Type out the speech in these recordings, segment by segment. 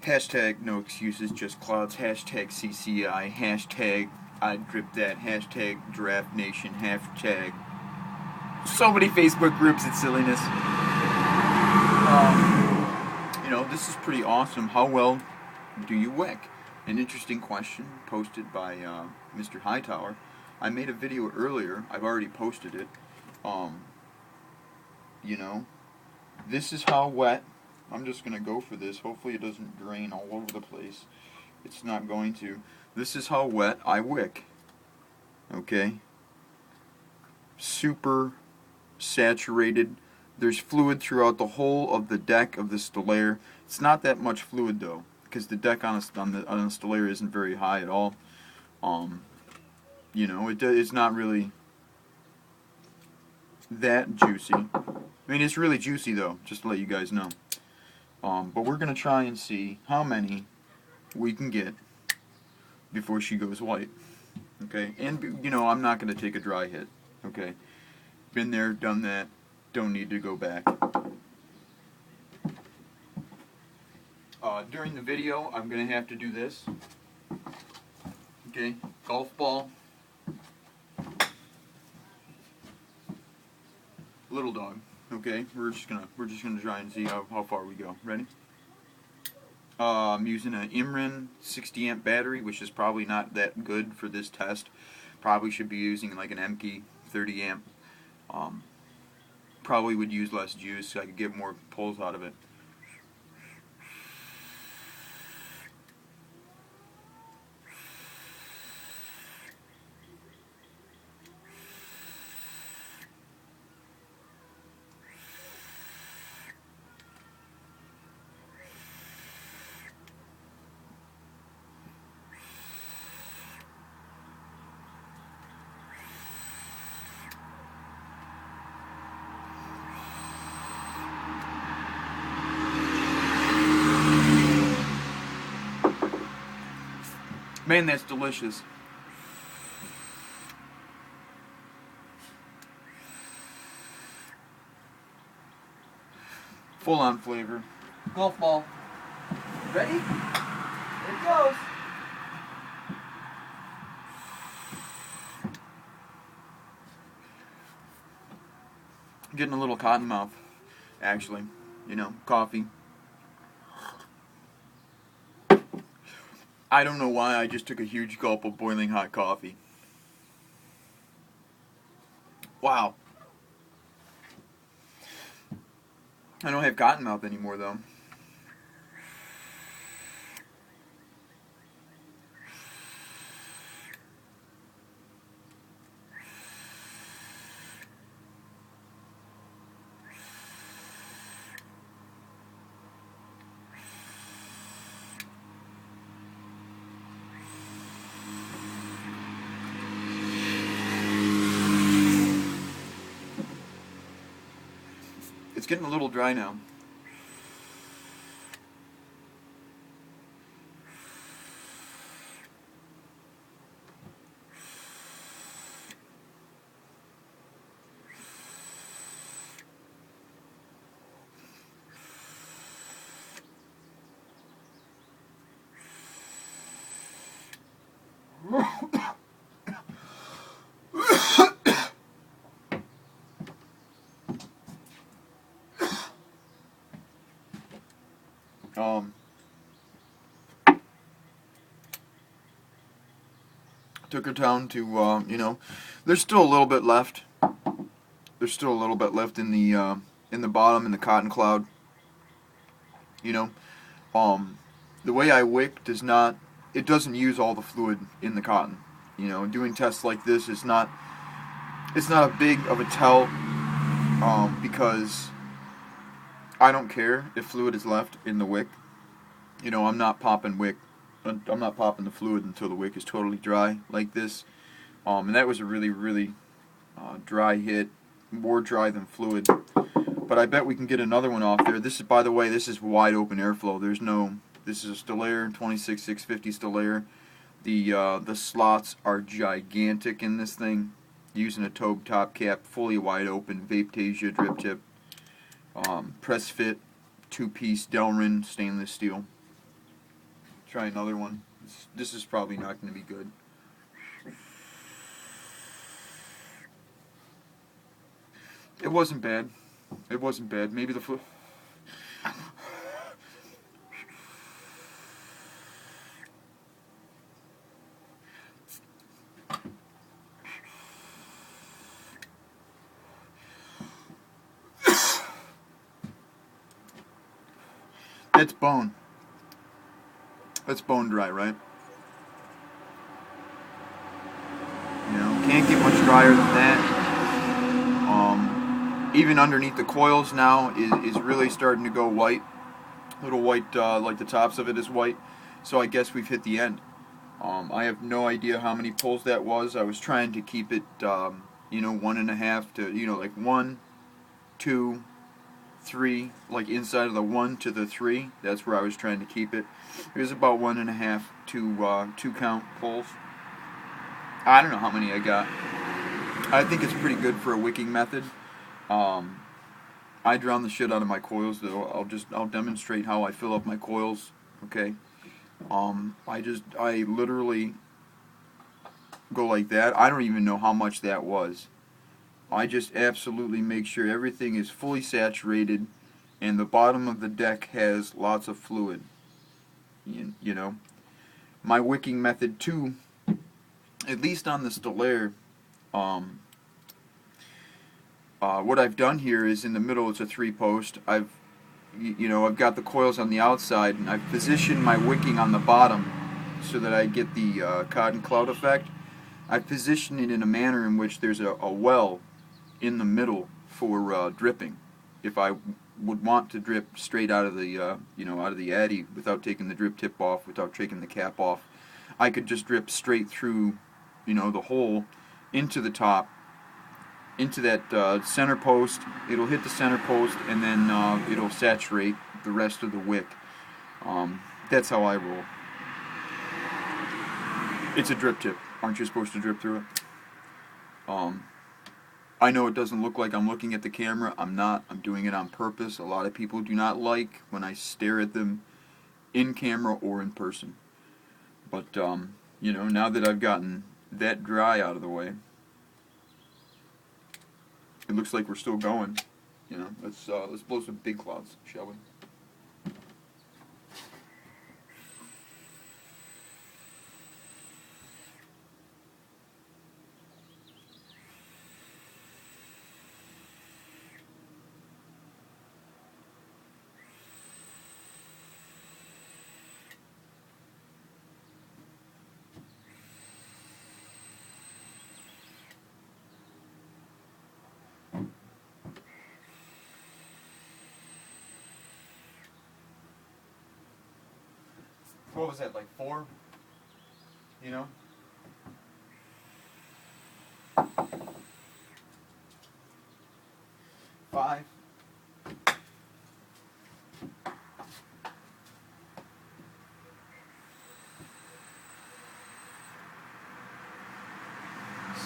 Hashtag no excuses, just clouds. Hashtag CCI. Hashtag I'd drip that. Hashtag Draft Nation. Hashtag so many Facebook groups and silliness. This is pretty awesome. How well do you wick? An interesting question posted by Mr. Hightower. I made a video earlier. I've already posted it. This is how wet. I'm just going to go for this. Hopefully it doesn't drain all over the place. It's not going to. This is how wet I wick. Okay? Super saturated. There's fluid throughout the whole of the deck of the Stellaire. It's not that much fluid though, because the deck on the Stellaire isn't very high at all. It's not really that juicy. I mean, it's really juicy though, just to let you guys know. But we're going to try and see how many we can get before she goes white. Okay? And, I'm not going to take a dry hit. Okay? Been there, done that. Don't need to go back. During the video, I'm going to have to do this. Okay? Golf ball. Little dog. Okay, we're just gonna try and see how far we go. Ready? I'm using an Imrin 60 amp battery, which is probably not that good for this test. Probably should be using like an Emke 30 amp. Probably would use less juice so I could get more pulls out of it. Man, that's delicious. Full on flavor. Golf ball. Ready? Here it goes. Getting a little cotton mouth, actually. Coffee. I don't know why I just took a huge gulp of boiling hot coffee. Wow. I don't have cotton mouth anymore though. It's getting a little dry now. Took her down to, there's still a little bit left. There's still a little bit left in the bottom, in the cotton cloud. The way I wick it doesn't use all the fluid in the cotton. Doing tests like this it's not a big of a tell, because I don't care if fluid is left in the wick. I'm not popping the fluid until the wick is totally dry like this. And that was a really, really dry hit, more dry than fluid. But I bet we can get another one off there. This is, by the way, this is wide open airflow. This is a Stellaire 26650 Stellaire. The slots are gigantic in this thing. Using a Tobe top cap, fully wide open, Vaptasia drip tip, press fit, 2-piece Delrin stainless steel. try another one. This is probably not going to be good. It wasn't bad. It wasn't bad. Maybe the flu. That's bone. That's bone dry, right? You know, can't get much drier than that. Even underneath the coils now is really starting to go white. Little white, like the tops of it is white. So I guess we've hit the end. I have no idea how many pulls that was. I was trying to keep it, you know, 1.5 to, you know, like 1, 2, 3, like inside of the 1 to the 3. That's where I was trying to keep it. It was about 1.5 to 2 count pulls. I don't know how many I got. I think it's pretty good for a wicking method. I drown the shit out of my coils, though. I'll demonstrate how I fill up my coils. Okay. I literally go like that. I don't even know how much that was. I just absolutely make sure everything is fully saturated and the bottom of the deck has lots of fluid. You know. My wicking method too, at least on the Stellaire, what I've done here is in the middle it's a 3-post. I've got the coils on the outside and I've positioned my wicking on the bottom so that I get the cotton cloud effect. I've positioned it in a manner in which there's a well in the middle for dripping. If I would want to drip straight out of the out of the addy without taking the drip tip off, without taking the cap off, I could just drip straight through, the hole into the top, into that center post. It'll hit the center post and then it'll saturate the rest of the wick. That's how I roll. It's a drip tip. Aren't you supposed to drip through it? I know it doesn't look like I'm looking at the camera. I'm not. I'm doing it on purpose. A lot of people do not like when I stare at them in camera or in person. But, now that I've gotten that dry out of the way, it looks like we're still going. Let's blow some big clouds, shall we? What was that, like 4? 5?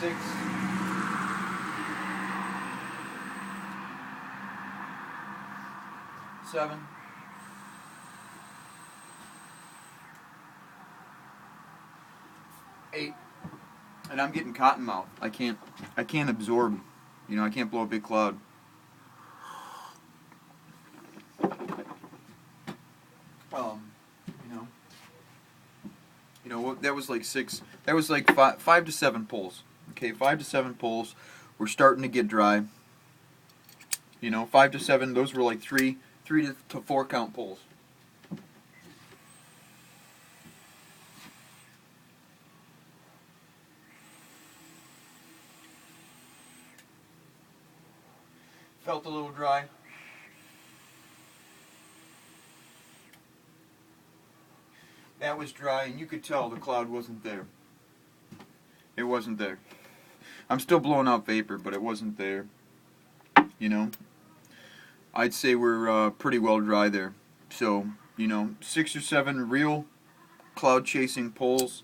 6? 7? 8? And I'm getting cotton mouth. I can't absorb. I can't blow a big cloud. That was like 6. That was like 5 to 7 pulls. Okay, 5 to 7 pulls. We're starting to get dry. 5 to 7. Those were like 3 to 4 count pulls. Felt a little dry. That was dry, and you could tell the cloud wasn't there. It wasn't there. I'm still blowing out vapor, but it wasn't there. I'd say we're pretty well dry there. So, 6 or 7 real cloud chasing pulls,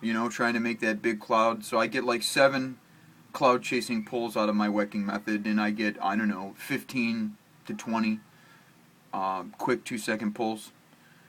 trying to make that big cloud. So I get like 7 cloud chasing pulls out of my wicking method, and I get, 15 to 20 quick 2-second pulls.